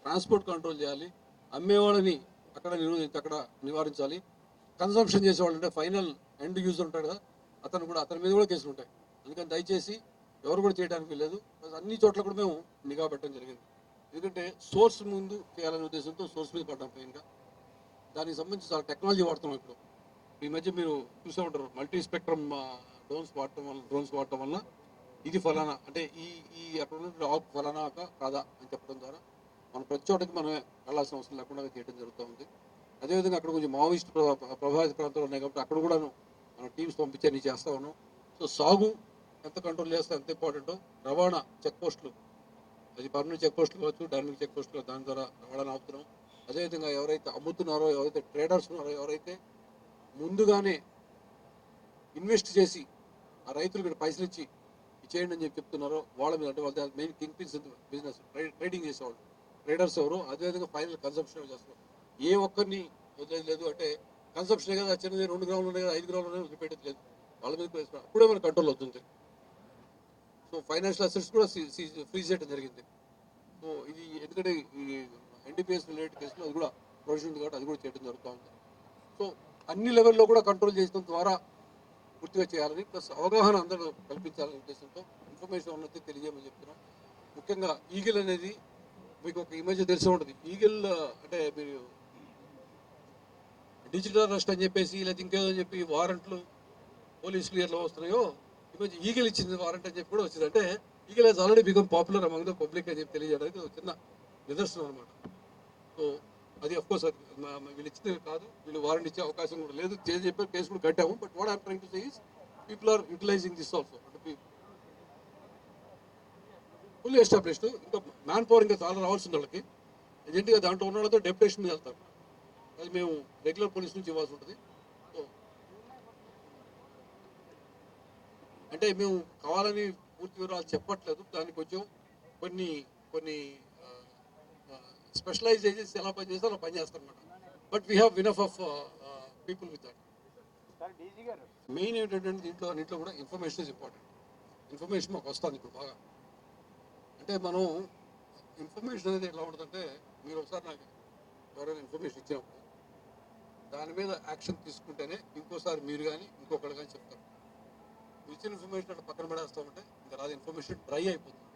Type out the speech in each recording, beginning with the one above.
Transport control చేయాలి, అమ్మేవాళ్ళని అక్కడ నివారించాలి, కన్సంప్షన్ చేసేవాళ్ళు అంటే ఫైనల్ ఎండ్ యూజర్ ఉంటాడు కదా అతని మీద కూడా కేసులు ఉంటాయి. అందుకని దయచేసి ఎవరు కూడా చేయడానికి లేదు. అన్ని చోట్ల కూడా మేము నిఘా పెట్టడం జరిగింది. ఎందుకంటే సోర్స్ ముందు చేయాలనే ఉద్దేశంతో సోర్స్ మీద పడ్డాం పైగా. దానికి సంబంధించి చాలా టెక్నాలజీ వాడుతున్నాం ఇప్పుడు. ఈ మధ్య మీరు చూసే ఉంటారు, మల్టీ స్పెక్ట్రమ్ డ్రోన్స్ వాడటం వల్ల ఇది ఫలానా అంటే ఈ అక్కడ ఉన్న ఆకు ఫలానా కాదా అని చెప్పడం ద్వారా మన ప్రతి చోటకి మనం వెళ్ళాల్సిన అవసరం లేకుండా చేయడం జరుగుతూ ఉంది. అదేవిధంగా అక్కడ కొంచెం మావోయిస్ట్ ప్రభావిత ప్రాంతాలు ఉన్నాయి కాబట్టి అక్కడ కూడా మనం టీమ్స్ పంపించని చేస్తూ ఉన్నాం. సో సాగు ఎంత కంట్రోల్ చేస్తే ఎంత ఇంపార్టెంటో రవాణా చెక్ పోస్టులు, అది పర్మనెంట్ చెక్ పోస్టులు కావచ్చు, డైనమిక్ చెక్ పోస్టులు, దాని ద్వారా రవాణా ఆపుతున్నాం. అదేవిధంగా ఎవరైతే అమ్ముతున్నారో, ఎవరైతే ట్రేడర్స్ ఉన్నారో, ఎవరైతే ముందుగానే ఇన్వెస్ట్ చేసి ఆ రైతులకు పైసలు ఇచ్చి చేయండి అని చెప్తున్నారో వాళ్ళ మీద, అంటే వాళ్ళ main king pins business trading చేసేవాళ్ళు ట్రేడర్స్ ఎవరు, అదేవిధంగా ఫైనల్ కన్సంప్షన్ చేస్తున్నారు. ఏ ఒక్కరిని వదిలేదు అంటే కన్సంప్షన్ కదా, చిన్నది 2 గ్రాములు ఉన్నాయి కదా, 5 గ్రాములు ఉన్నాయి, వదిలిపెట్టేది లేదు. వాళ్ళ మీద అప్పుడే మన కంట్రోల్ అవుతుంది. సో ఫైనాన్షియల్ అసెట్స్ కూడా ఫ్రీజ్ చేయడం జరిగింది. సో ఇది ఎందుకంటే ఈ ఎన్డీపీఎస్ రిలేటెడ్ కేసులో అది కూడా ప్రొవిజన్ ఉంది కాబట్టి అది కూడా చేయడం జరుగుతూ ఉంది. సో అన్ని లెవెల్లో కూడా కంట్రోల్ చేయడం ద్వారా పూర్తిగా చేయాలని, ప్లస్ అవగాహన అందరూ కల్పించాలనే ఉద్దేశంతో ఇన్ఫర్మేషన్ ఉన్నది తెలియజేయమని చెప్తున్నాం. ముఖ్యంగా ఈగిల్ అనేది మీకు ఒక ఇమేజ్ తెలిసి ఉంటుంది. ఈగిల్ అంటే మీరు డిజిటల్ అరెస్ట్ అని చెప్పేసి లేదా ఇంకేదో అని చెప్పి వారెంట్లు పోలీస్ క్లియర్లో వస్తున్నాయో, ఈరోజు ఈగిల్ ఇచ్చింది వారెంట్ అని చెప్పి కూడా వచ్చింది. అంటే eagle he's already become popular among the public అని చెప్పి తెలియజేయడానికి చిన్న నిదర్శనం అనమాట. సో అది అఫ్కోర్స్ వీళ్ళు ఇచ్చింది కాదు, వీళ్ళు వారెంట్ ఇచ్చే అవకాశం కూడా లేదు. చెప్పే కేసు కూడా కట్టాము. But what I'm trying to say is people are utilizing this also. అంటే ఫుల్లీ ఎస్టాబ్లిష్డ్, ఇంకా మ్యాన్ పవర్ ఇంకా చాలా రావాల్సింది వాళ్ళకి. ఏజెంట్గా దాంట్లో ఉన్న వాళ్ళతో డెప్యుటేషన్ మీద వెళ్తారు. అది మేము రెగ్యులర్ పోలీస్ నుంచి ఇవ్వాల్సి ఉంటుంది. సో అంటే మేము కావాలని పూర్తి వివరాలు చెప్పట్లేదు. దానికి కొంచెం కొన్ని కొన్ని స్పెషలైజ్ ఏజెన్సీ ఎలా పనిచేస్తే అలా పనిచేస్తాం అనమాట. But we have enough of people with that. Main ఏంటంటే దీంట్లో కూడా ఇన్ఫర్మేషన్ ఇస్ ఇంపార్టెంట్. ఇన్ఫర్మేషన్ మాకు వస్తుంది ఇప్పుడు బాగా. అంటే మనం ఇన్ఫర్మేషన్ అనేది ఎలా ఉంటుందంటే, మీరు ఒకసారి నాకు ఎవరైనా ఇన్ఫర్మేషన్ ఇచ్చినప్పుడు దాని మీద యాక్షన్ తీసుకుంటేనే ఇంకోసారి మీరు కానీ ఇంకొకళ్ళు కానీ చెప్తారు. ఇచ్చిన ఇన్ఫర్మేషన్ అట్లా పక్కన పడేస్తామంటే ఇంకా రాదు, ఇన్ఫర్మేషన్ డ్రై అయిపోతుంది,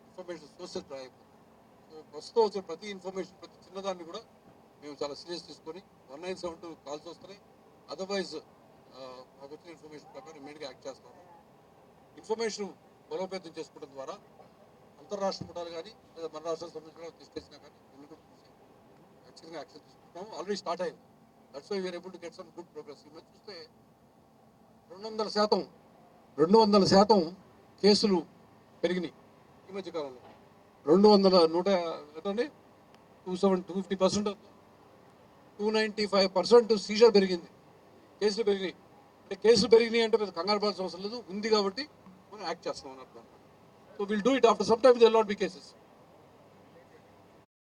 ఇన్ఫర్మేషన్ సోర్సెస్ డ్రై అయిపోతుంది. సో ప్రస్తుతం వచ్చిన ప్రతి ఇన్ఫర్మేషన్, ప్రతి చిన్నదాన్ని కూడా మేము చాలా సీరియస్ తీసుకొని 1972 కాల్స్ వస్తున్నాయి. అదర్వైజ్ మాకు వచ్చిన ఇన్ఫర్మేషన్ ప్రకారం ఇమీడియట్గా యాక్ట్ చేస్తాము. ఇన్ఫర్మేషన్ బలోపేతం చేసుకోవడం ద్వారా అంతర్రాష్ట్ర ముఠాలు కానీ లేదా మన రాష్ట్రానికి సంబంధించిన తీసుకొచ్చినా కానీ ఖచ్చితంగా యాక్షన్ తీసుకుంటాము. ఆల్రెడీ స్టార్ట్ అయింది. That's why we are able to get some good progress. ఈ మధ్య చూస్తే 200% కేసులు పెరిగినాయి ఈ మధ్య కాలంలో. 250% 295% సీజర్ పెరిగింది, కేసులు పెరిగినాయి. అంటే కేసులు పెరిగినాయి అంటే పెద్ద కంగారు పడాల్సిన అవసరం లేదు, ఉంది కాబట్టి మనం యాక్ట్ చేస్తాం అన్నట్టు. So will do it after some time, they will not be cases.